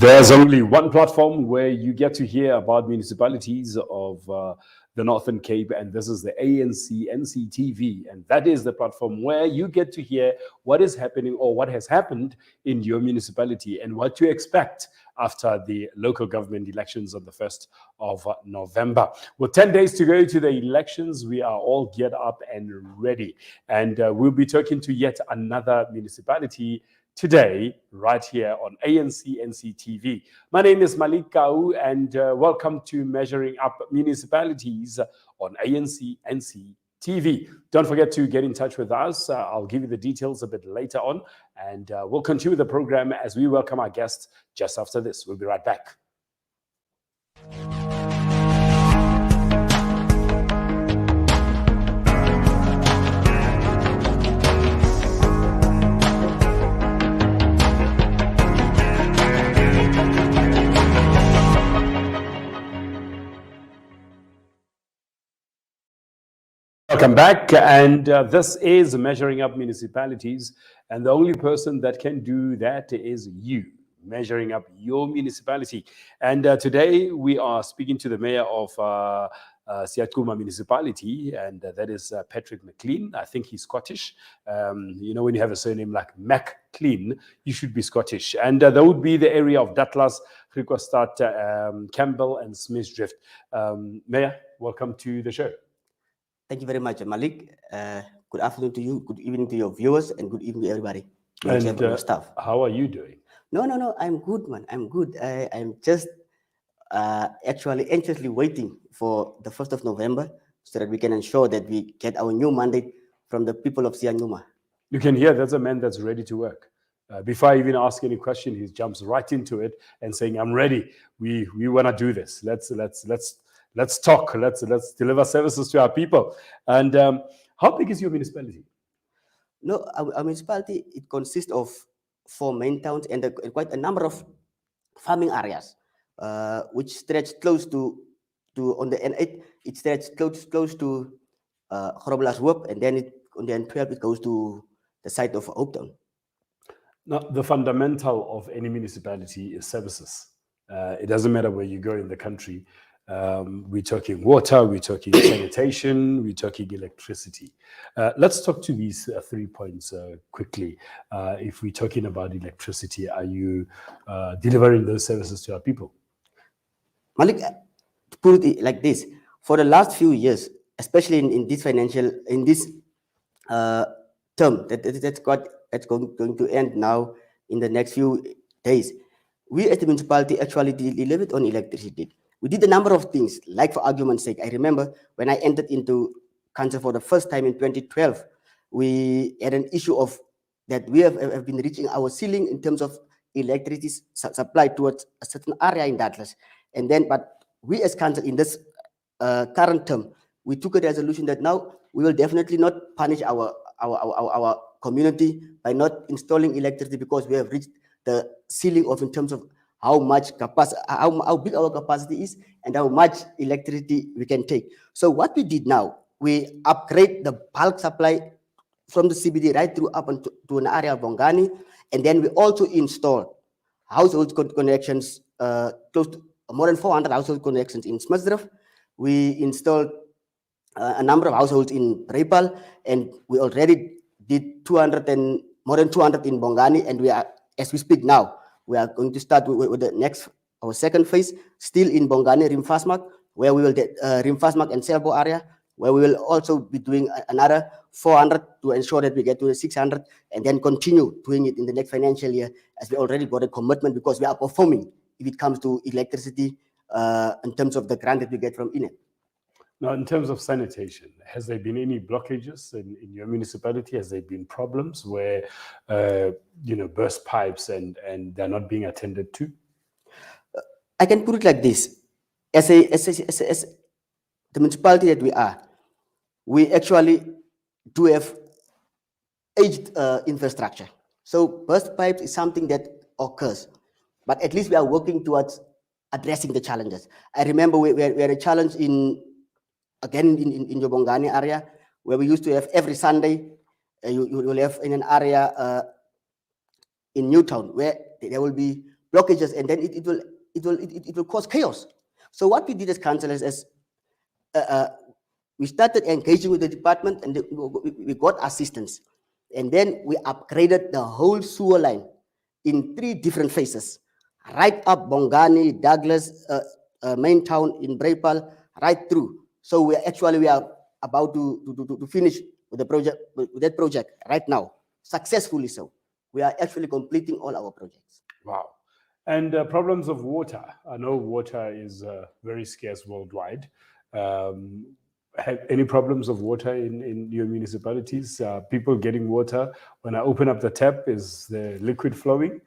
There's only one platform where you get to hear about municipalities of the Northern Cape, and this is the ANC NCTV. And that is the platform where you get to hear what is happening or what has happened in your municipality and what to expect after the local government elections on the 1st of November. With 10 days to go to the elections, we are all geared up and ready. And we'll be talking to yet another municipality today, right here on ANC NCTV. My name is Malik Kau, and welcome to Measuring Up Municipalities on ANC NCTV. Don't forget to get in touch with us. I'll give you the details a bit later on, and we'll continue the program as we welcome our guests just after this. We'll be right back. Welcome back, and this is Measuring Up Municipalities, and the only person that can do that is you, measuring up your municipality. And today we are speaking to the mayor of Siyancuma Municipality, and that is Patrick McKlein. I think he's Scottish. You know, when you have a surname like McKlein, you should be Scottish. And that would be the area of Datlas, Griquastad, Campbell, and Smithsdrift. Mayor, welcome to the show. Thank you very much, Malik. Good afternoon to you, good evening to your viewers, and good evening to everybody. And your staff. How are you doing? No, I'm good, man. I'm good. I'm just actually anxiously waiting for the 1st of November so that we can ensure that we get our new mandate from the people of Siyancuma. You can hear that's a man that's ready to work. Before I even ask any question, he jumps right into it and saying, "I'm ready. We want to do this. Let's talk. Let's deliver services to our people." And how big is your municipality? No, our municipality, it consists of 4 main towns and quite a number of farming areas, which stretch close to on the N8. It stretches close to Groblershoop, and then on the N12 it goes to the site of Hopetown. Now, the fundamental of any municipality is services. It doesn't matter where you go in the country. We're talking water, we're talking sanitation, we're talking electricity. Let's talk to these 3 points quickly. If we're talking about electricity, are you delivering those services to our people? Malik, to put it like this, for the last few years, especially in this term that's going to end now in the next few days, we as the municipality actually delivered on electricity. We did a number of things, like for argument's sake, I remember when I entered into council for the first time in 2012, we had an issue of that we have been reaching our ceiling in terms of electricity supply towards a certain area in Datlas. And then, but we as council in this current term, we took a resolution that now we will definitely not punish our community by not installing electricity because we have reached the ceiling of in terms of how much capacity, how big our capacity is, and how much electricity we can take. So what we did now, we upgrade the bulk supply from the CBD right through up to an area of Bongani, and then we also install household connections, close to more than 400 household connections in Smithsdrift. We installed a number of households in Brepal, and we already did more than 200 in Bongani, and we are, as we speak now, we are going to start with the next, our second phase, still in Bongani, Rimfasmak, where we will get Rimfasmak and Selbo area, where we will also be doing another 400 to ensure that we get to the 600, and then continue doing it in the next financial year, as we already got a commitment because we are performing if it comes to electricity in terms of the grant that we get from INET. Now, in terms of sanitation, has there been any blockages in your municipality? Has there been problems where, burst pipes and they're not being attended to? I can put it like this. As the municipality that we are, we actually do have aged infrastructure. So burst pipes is something that occurs, but at least we are working towards addressing the challenges. I remember we had a challenge in your Bongani area, where we used to have every Sunday, you will have in an area in Newtown, where there will be blockages, and then it will cause chaos. So what we did as councillors is we started engaging with the department, and we got assistance, and then we upgraded the whole sewer line in 3 different phases, right up Bongani, Douglas, main town in Braypal, right through. So we are about to finish with the project, with that project right now, successfully. So we are actually completing all our projects. Wow. And problems of water. I know water is very scarce worldwide. Have any problems of water in your municipalities? People getting water when I open up the tap, is the liquid flowing?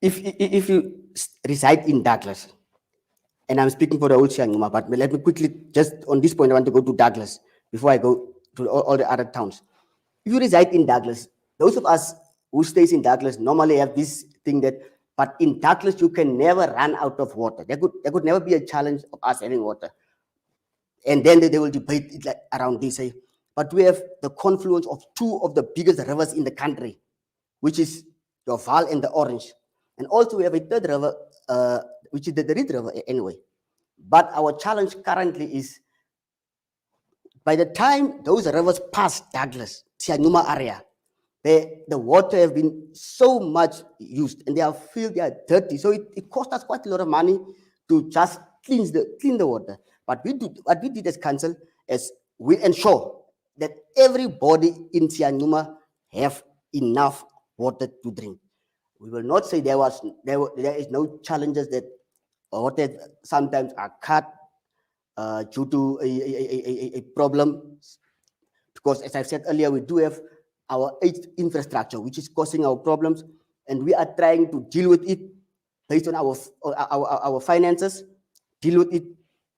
If you reside in Douglas, and I'm speaking for the whole Siyancuma, but let me quickly, just on this point, I want to go to Douglas before I go to all the other towns. If you reside in Douglas, those of us who stays in Douglas normally have this thing that, but in Douglas you can never run out of water. There could never be a challenge of us having water. And then they will debate it like around this. But we have the confluence of 2 of the biggest rivers in the country, which is the Val and the Orange. And also we have a 3rd river, which is the Red River anyway. But our challenge currently is, by the time those rivers pass Douglas, Siyancuma area, the water have been so much used, and they are filled, they are dirty. So it cost us quite a lot of money to just clean the water. But what we did as council is we ensure that everybody in Siyancuma have enough water to drink. We will not say there is no challenges that water sometimes are cut due to a problem, because as I said earlier, we do have our aged infrastructure, which is causing our problems, and we are trying to deal with it based on our finances, deal with it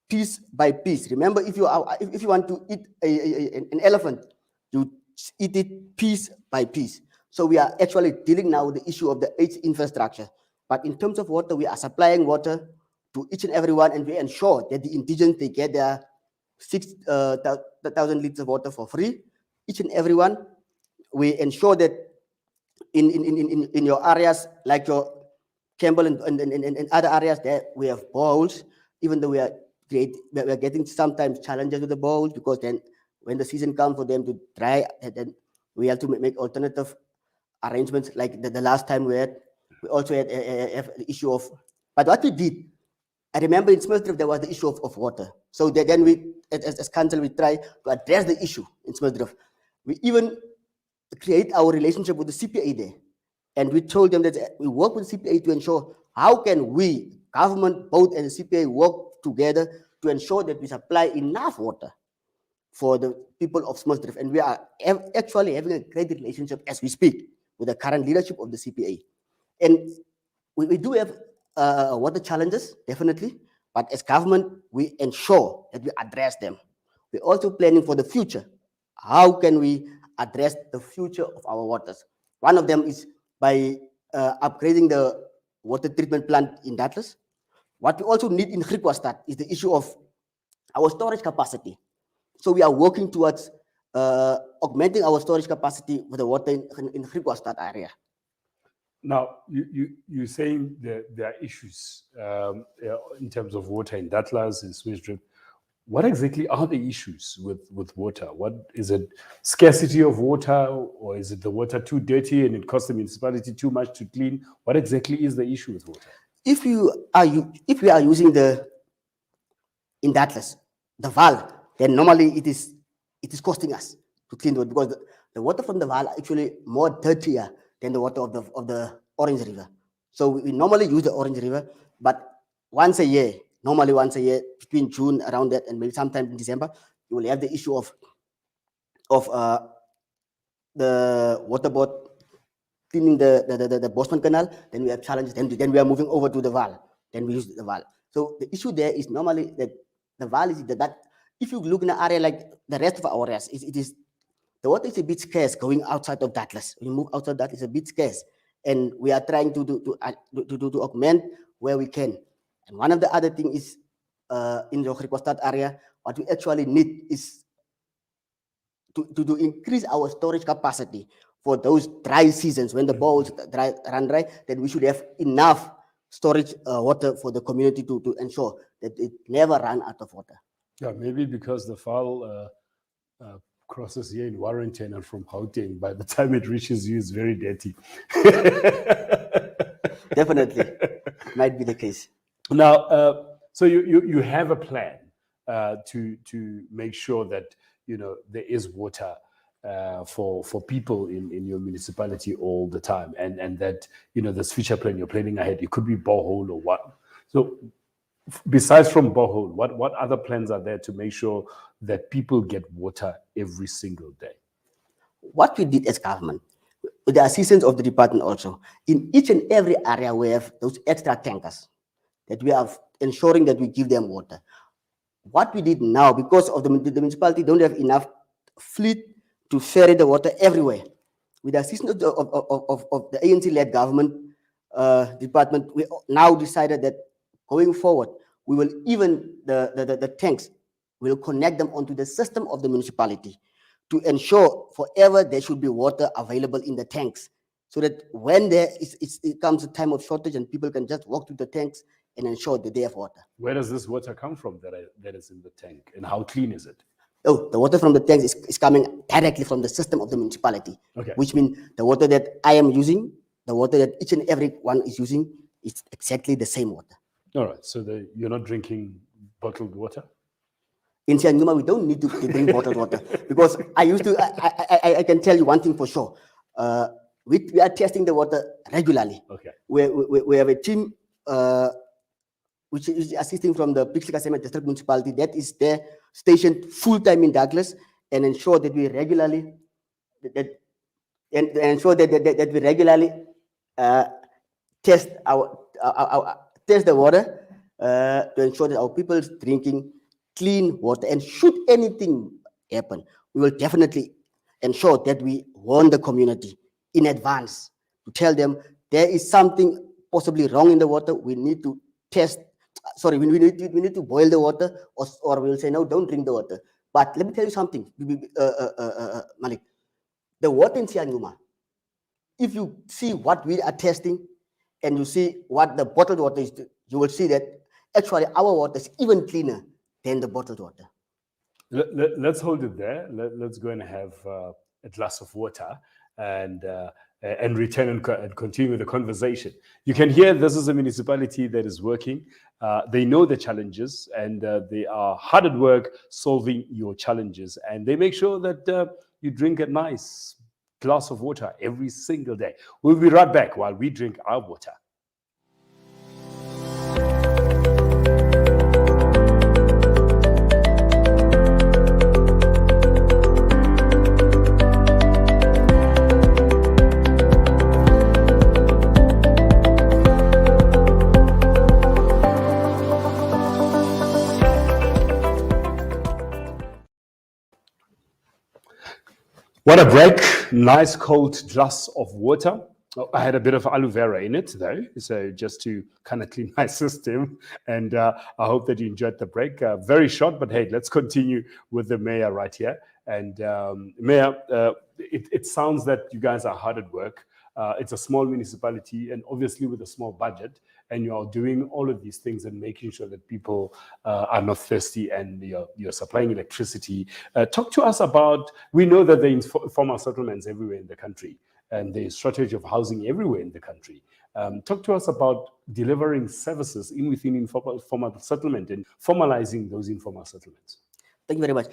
piece by piece. Remember, if you want to eat an elephant, you eat it piece by piece. So we are actually dealing now with the issue of the aged infrastructure. But in terms of water, we are supplying water to each and everyone, and we ensure that the indigents, they get their 6,000 liters of water for free, each and everyone. We ensure that in your areas, like your Campbell and other areas, there we have boreholes, even though we are getting sometimes challenges with the boreholes, because then when the season comes for them to dry, then we have to make alternative arrangements. Like the last time we also had the issue of, but what we did, I remember in Smithdrift there was the issue of water. So then we, as council, we try to address the issue in Smithdrift. We even create our relationship with the CPA there, and we told them that we work with CPA to ensure how can we, government, both, and the CPA work together to ensure that we supply enough water for the people of Smithdrift. And we are actually having a great relationship as we speak with the current leadership of the CPA. And we do have water challenges, definitely, but as government, we ensure that we address them. We're also planning for the future. How can we address the future of our waters? One of them is by upgrading the water treatment plant in Douglas. What we also need in Griquastad is the issue of our storage capacity. So we are working towards augmenting our storage capacity with the water in Griquastad area. Now, you're saying that there are issues in terms of water in Douglas, in Smithdrift. What exactly are the issues with water? What is it? Scarcity of water, or is it the water too dirty and it costs the municipality too much to clean? What exactly is the issue with water? If we are using in Douglas the valve, then normally it is costing us to clean the water, because the water from the valve are actually more dirtier than the water of the Orange River. So we normally use the Orange River, but normally once a year, between June, around that, and maybe sometime in December, you will have the issue of the water board cleaning the Bosman Canal. Then we have challenges. Then we are moving over to the Val. Then we use the Val. So the issue there is normally that the Val is that if you look in an area like the rest of our areas, it is the water is a bit scarce going outside of Douglas. When you move outside that, it's a bit scarce, and we are trying to augment where we can. And one of the other things is in the Griquastad area, what we actually need is to increase our storage capacity for those dry seasons when the boreholes run dry, then we should have enough storage water for the community to ensure that it never run out of water. Yeah, maybe because the file crosses here in Warrington and from Gauteng, by the time it reaches you, it's very dirty. Definitely, might be the case. Now, so you have a plan to make sure that there is water for people in your municipality all the time, and that this future plan you're planning ahead. It could be borehole or what. So, besides from borehole, what other plans are there to make sure that people get water every single day? What we did as government, with the assistance of the department also, in each and every area we have those extra tankers that we are ensuring that we give them water. What we did now, because of the municipality don't have enough fleet to ferry the water everywhere, with the assistance of the ANC-led government department, we now decided that going forward, we will even the tanks, will connect them onto the system of the municipality to ensure forever there should be water available in the tanks, so that when it comes a time of shortage and people can just walk to the tanks and ensure that they have water. Where does this water come from that is in the tank, and how clean is it? Oh, the water from the tanks is coming directly from the system of the municipality, Okay. Which means the water that I am using, the water that each and every one is using, is exactly the same water. All right, so you're not drinking bottled water? In Siyancuma, we don't need to drink bottled water, because I can tell you one thing for sure. We are testing the water regularly. Okay. We have a team which is assisting from the Pixley Ka Seme District Municipality that is there stationed full-time in Douglas, and ensure that we regularly test test the water to ensure that our people is drinking clean water. And should anything happen, we will definitely ensure that we warn the community in advance to tell them there is something possibly wrong in the water. We need to test. Sorry, we need to boil the water, or we'll say no, don't drink the water. But let me tell you something, Malik. The water in Siyancuma, if you see what we are testing and you see what the bottled water is, you will see that actually our water is even cleaner than the bottled water. Let's hold it there. Let's go and have a glass of water and return and continue the conversation. You can hear this is a municipality that is working. They know the challenges, and they are hard at work solving your challenges. And they make sure that you drink a nice glass of water every single day. We'll be right back while we drink our water. What a break. Nice cold glass of water. Oh, I had a bit of aloe vera in it though, so just to kind of clean my system. And I hope that you enjoyed the break. Very short, but hey, let's continue with the mayor right here. And Mayor, it sounds that you guys are hard at work. It's a small municipality, and obviously with a small budget, and you are doing all of these things and making sure that people are not thirsty, and you're supplying electricity. Talk to us about, we know that there are informal settlements everywhere in the country, and there's shortage of housing everywhere in the country. Talk to us about delivering services within informal settlement and formalizing those informal settlements. Thank you very much.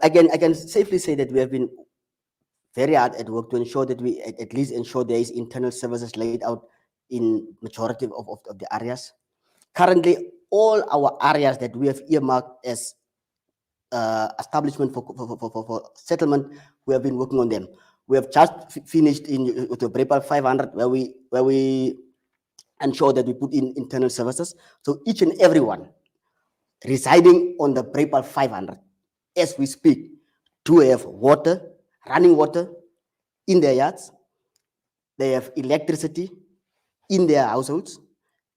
Again, I can safely say that we have been very hard at work to ensure that we at least ensure there is internal services laid out in majority of the areas. Currently, all our areas that we have earmarked as establishment for settlement, we have been working on them. We have just finished with the Brepal 500, where we ensure that we put in internal services. So each and everyone residing on the Brepal 500, as we speak, do have water, running water in their yards. They have electricity in their households,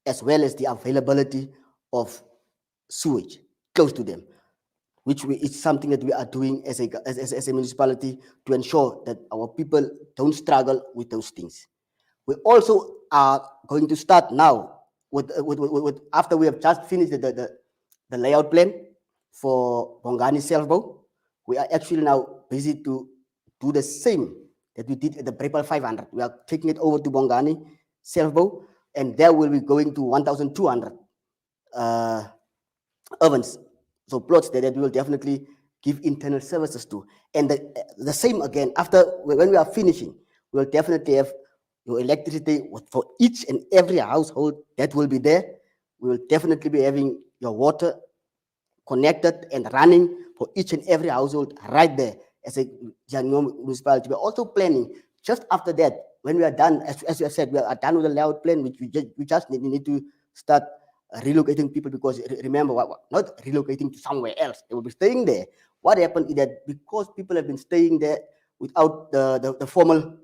as well as the availability of sewage close to them. which is something that we are doing as a municipality to ensure that our people don't struggle with those things. We also are going to start now with after we have just finished the layout plan for Bongani Selvo. We are actually now busy to do the same that we did at the Brepal 500. We are taking it over to Bongani Selvo, and there will be going to 1,200 ovens. So plots that we will definitely give internal services to. And the same again, after when we are finishing, we will definitely have your electricity for each and every household that will be there. We will definitely be having your water connected and running for each and every household right there as a Siyancuma municipality. We're also planning just after that, when we are done, as you have said, we are done with the layout plan, which we just need to start relocating people, because remember, not relocating to somewhere else. They will be staying there. What happened is that because people have been staying there without the formal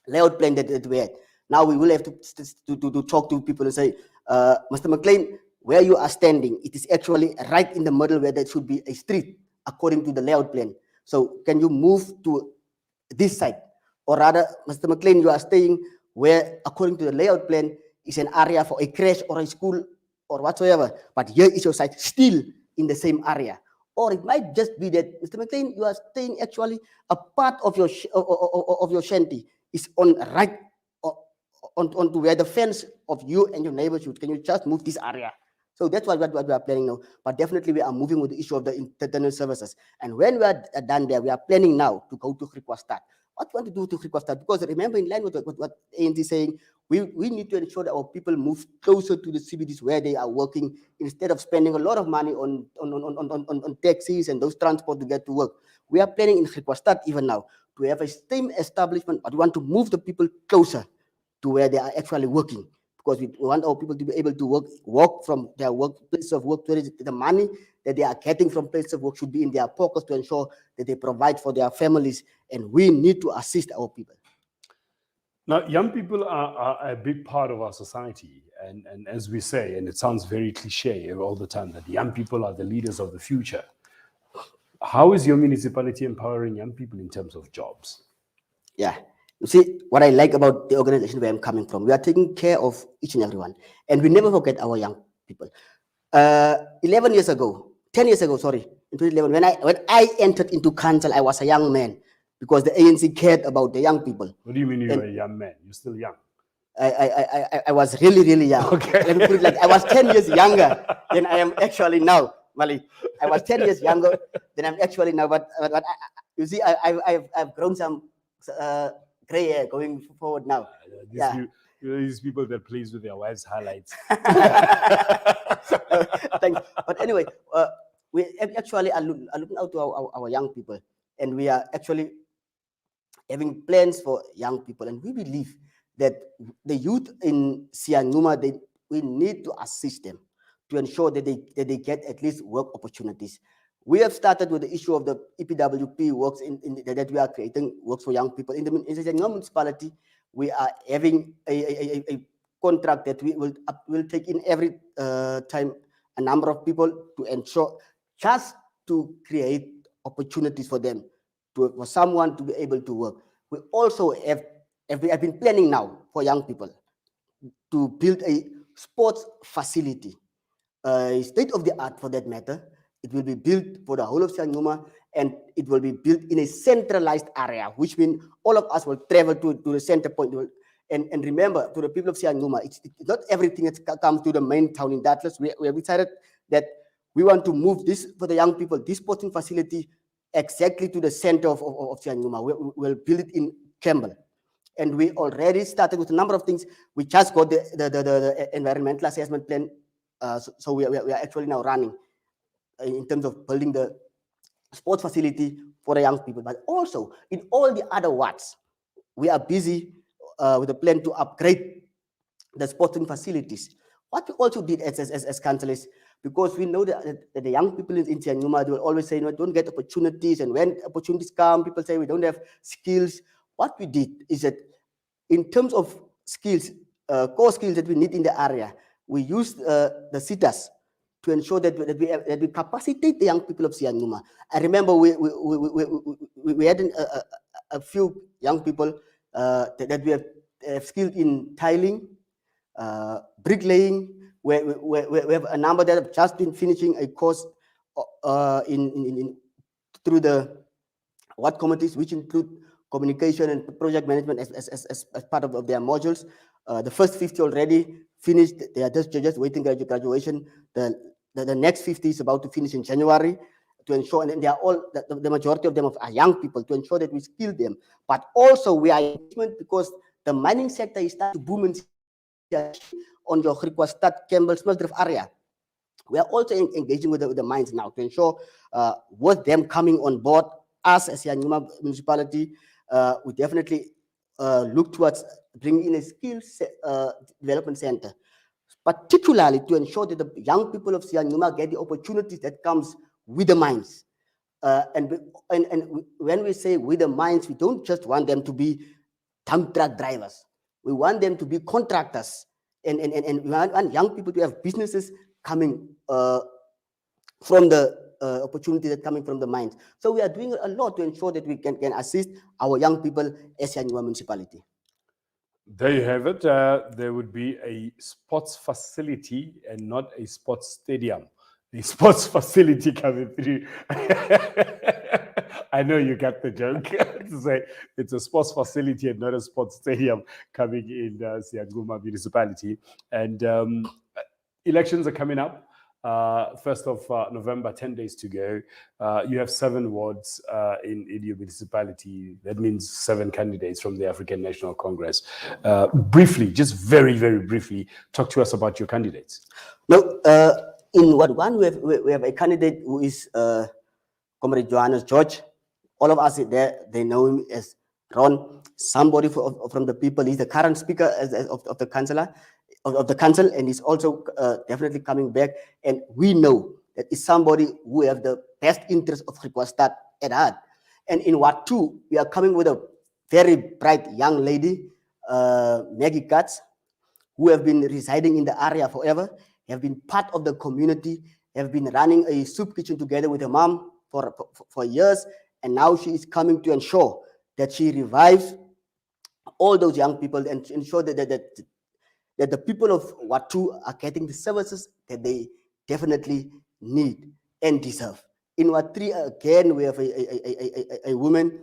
layout plan that we had, now we will have to talk to people and say, Mr. McKlein, where you are standing, it is actually right in the middle where there should be a street according to the layout plan. So can you move to this side? Or rather, Mr. McKlein, you are staying where, according to the layout plan, is an area for a creche or a school or whatsoever. But here is your site still in the same area. Or it might just be that, Mr. McKlein, you are staying actually a part of your shanty is on right onto where the fence of you and your neighbors should. Can you just move this area? So that's what we are planning now. But definitely we are moving with the issue of the internal services. And when we are done there, we are planning now to go to Krikwastad. What we want to do to Krikwastad? Because remember, in line with what ANC is saying, we need to ensure that our people move closer to the CBDs where they are working, instead of spending a lot of money on taxis and those transport to get to work. We are planning in Krikwastad even now to have a same establishment, but we want to move the people closer to where they are actually working, because we want our people to be able to work from their workplace of work. The money that they are getting from place of work should be in their pockets to ensure that they provide for their families, and we need to assist our people. Now, young people are a big part of our society. And as we say, and it sounds very cliche all the time, that young people are the leaders of the future. How is your municipality empowering young people in terms of jobs? Yeah. You see, what I like about the organization where I'm coming from, we are taking care of each and everyone. And we never forget our young people. 11 years ago, 10 years ago, sorry, in 2011, when I entered into council, I was a young man, because the ANC cared about the young people. What do you mean you're a young man? You're still young. I was really, really young. Okay. Let me put it like, I was 10 years younger than I am actually now, Mali. I was 10 years younger than I'm actually now. But you see, I've grown some gray hair going forward now. These people that plays with their wives' highlights. Thanks. But anyway, we actually are looking out to our young people, and we are actually having plans for young people. And we believe that the youth in Siyancuma, we need to assist them to ensure that they get at least work opportunities. We have started with the issue of the EPWP works that we are creating works for young people. In the Siyancuma municipality, we are having a contract that we will take in every time a number of people to ensure, just to create opportunities for them, for someone to be able to work. We also have been planning now for young people to build a sports facility, state of the art for that matter. It will be built for the whole of Siyancuma, and it will be built in a centralized area, which means all of us will travel to the center point. And remember, to the people of Siyancuma, it's not everything that comes to the main town in Douglas. We have decided that we want to move this for the young people, this sporting facility, exactly to the center of Siyancuma. We'll build it in Campbell. And we already started with a number of things. We just got the environmental assessment plan. So we are actually now running in terms of building the sports facility for the young people. But also, in all the other wards, we are busy with a plan to upgrade the sporting facilities. What we also did as councillors, because we know that the young people in Siyancuma, they will always say, no, don't get opportunities. And when opportunities come, people say we don't have skills. What we did is that in terms of skills, core skills that we need in the area, we used the sitters to ensure that we capacitate the young people of Siyancuma. I remember we had a few young people that we have skilled in tiling, bricklaying. We have a number that have just been finishing a course through the what committees, which include communication and project management as part of their modules. The first 50 already finished. They are just waiting graduation. The next 50 is about to finish in January, to ensure, and they are all, the majority of them are young people, to ensure that we skill them. But also we are engagement because the mining sector is starting to boom in on your Griquastad, Campbell, Smuldrift area. We are also engaging with the mines now to ensure with them coming on board, us as Siyancuma Municipality, we definitely look towards bringing in a skills development center, particularly to ensure that the young people of Siyancuma get the opportunities that comes with the mines. And when we say with the mines, we don't just want them to be dump truck drivers. We want them to be contractors, and we want young people to have businesses coming from the opportunity that coming from the mines. So we are doing a lot to ensure that we can assist our young people as Siyancuma Municipality. There you have it. There would be a sports facility and not a sports stadium. The sports facility coming through. I know you got the joke. To say it's a sports facility and not a sports stadium coming in Siyancuma Municipality. And elections are coming up. 1st of November, 10 days to go. You have 7 wards in your municipality. That means 7 candidates from the African National Congress. Briefly, just very, very briefly, talk to us about your candidates. No, in Ward 1, we have a candidate who is Comrade Johannes George. All of us there, they know him as Ron, somebody from the people. He's the current speaker of the councillor. Of the council, and he's also definitely coming back. And we know that is somebody who have the best interest of Griquastad at heart. And in Ward 2, we are coming with a very bright young lady, Maggie Katz, who have been residing in the area forever, have been part of the community, have been running a soup kitchen together with her mom for years, and now she is coming to ensure that she revives all those young people and ensure that the people of Ward 2 are getting the services that they definitely need and deserve. In Ward 3, again, we have a woman,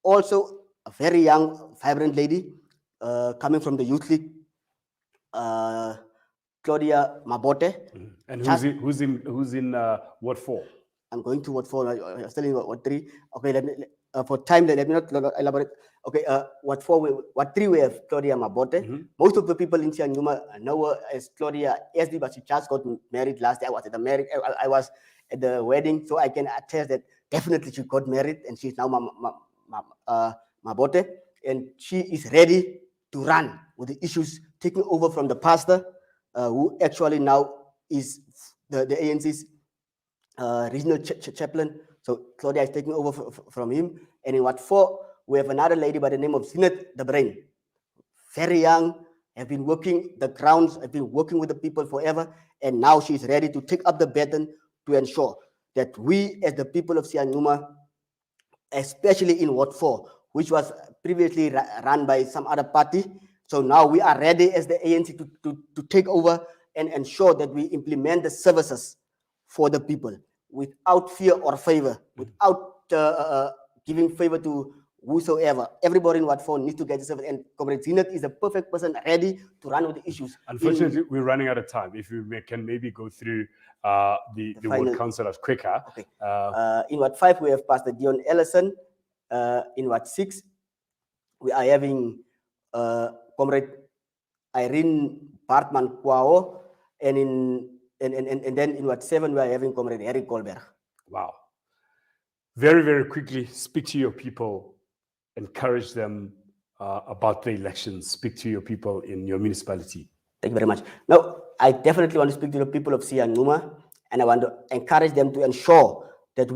also a very young, vibrant lady, coming from the Youth League, Claudia Mabote. And who's in Ward 4? I'm going to Ward 4. I'm still in Ward 3. Okay, let me, for time, let me not elaborate. Okay, Ward 4, Ward 3, we have Claudia Mabote. Most of the people in Siyancuma know her as Claudia SD, but she just got married last year. I was at the wedding, so I can attest that definitely she got married, and she's now Mabote, and she is ready to run with the issues, taking over from the pastor, who actually now is the ANC's regional chaplain. So Claudia is taking over from him. And in Ward 4, we have another lady by the name of Zinat the Brain. Very young, have been working the grounds, have been working with the people forever, and now she's ready to take up the baton to ensure that we, as the people of Siyancuma, especially in Ward 4, which was previously run by some other party, so now we are ready as the ANC to take over and ensure that we implement the services for the people without fear or favor, without giving favor to whosoever. Everybody in Ward 4 needs to get the service, and Comrade Zinat is the perfect person ready to run with the issues. Unfortunately, we're running out of time. If you can maybe go through the ward councillors quicker. Okay. In Ward 5, we have Pastor Dion Ellison. In Ward 6, we are having Comrade Irene Bartman Kwao, and then in Ward 7, we are having Comrade Harry Colbert. Wow. Very, very quickly, speak to your people, encourage them about the elections, speak to your people in your municipality. Thank you very much. Now, I definitely want to speak to the people of Siyancuma, and I want to encourage them to ensure that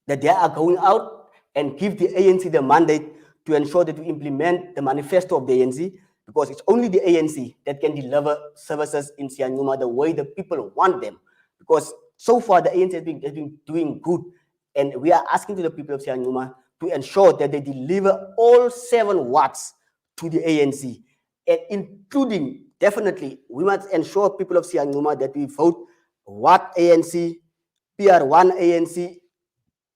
that they are going out and give the ANC the mandate to ensure that we implement the manifesto of the ANC, because it's only the ANC that can deliver services in Siyancuma the way the people want them. Because so far the ANC has been doing good, and we are asking to the people of Siyancuma to ensure that they deliver all 7 wards to the ANC, and including, definitely, we must ensure people of Siyancuma that we vote ward ANC, PR1 ANC,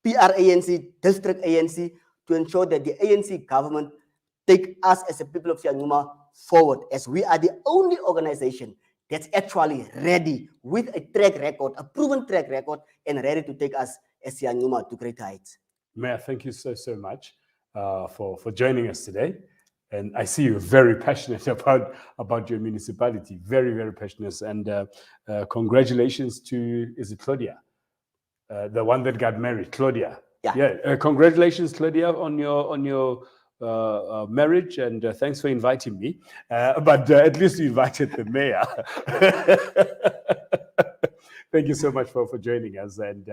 PR ANC, district ANC, to ensure that the ANC government take us as a people of Siyancuma forward, as we are the only organization that's actually ready with a track record, a proven track record, and ready to take us as Siyancuma to great heights. Mayor, thank you so much for joining us today. And I see you're very passionate about your municipality, very passionate. And congratulations to, is it Claudia? The one that got married, Claudia. Yeah. Congratulations, Claudia, on your marriage, and thanks for inviting me. But at least you invited the mayor. Thank you so much for joining us, and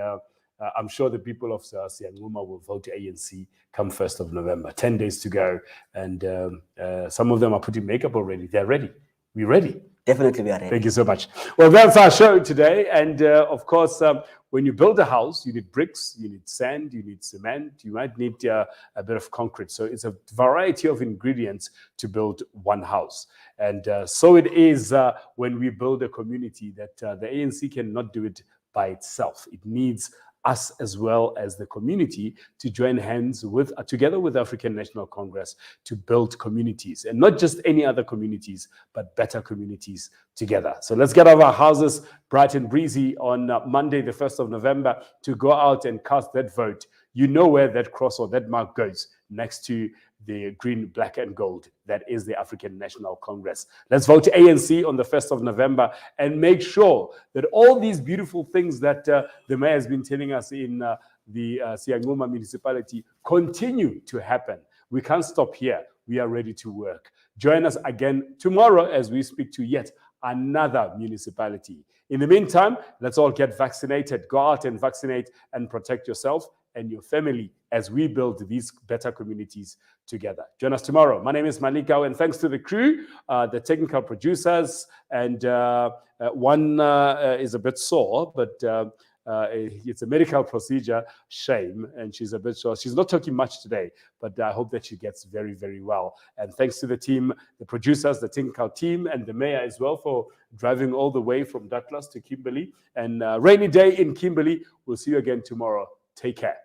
I'm sure the people of Siyancuma will vote ANC come 1st of November. 10 days to go, and some of them are putting makeup already. They're ready. We're ready. Definitely, we are ready. Thank you so much. Well, that's our show today. And of course, when you build a house, you need bricks, you need sand, you need cement, you might need a bit of concrete. So it's a variety of ingredients to build one house. And so it is when we build a community that the ANC cannot do it by itself. It needs us as well as the community to join hands with together with African National Congress to build communities, and not just any other communities, but better communities together. So let's get out of our houses bright and breezy on Monday, the 1st of November, to go out and cast that vote. You know where that cross or that mark goes, next to the green, black, and gold. That is the African National Congress. Let's vote ANC on the 1st of November and make sure that all these beautiful things that the mayor has been telling us in the Siyancuma Municipality continue to happen. We can't stop here. We are ready to work. Join us again tomorrow as we speak to yet another municipality. In the meantime, let's all get vaccinated. Go out and vaccinate and protect yourself and your family as we build these better communities together. Join us tomorrow. My name is Malika, and thanks to the crew, the technical producers, and one is a bit sore, but it's a medical procedure, shame, and she's a bit sore. She's not talking much today, but I hope that she gets very well. And thanks to the team, the producers, the technical team, and the mayor as well for driving all the way from Douglas to Kimberley. And rainy day in Kimberley. We'll see you again tomorrow. Take care.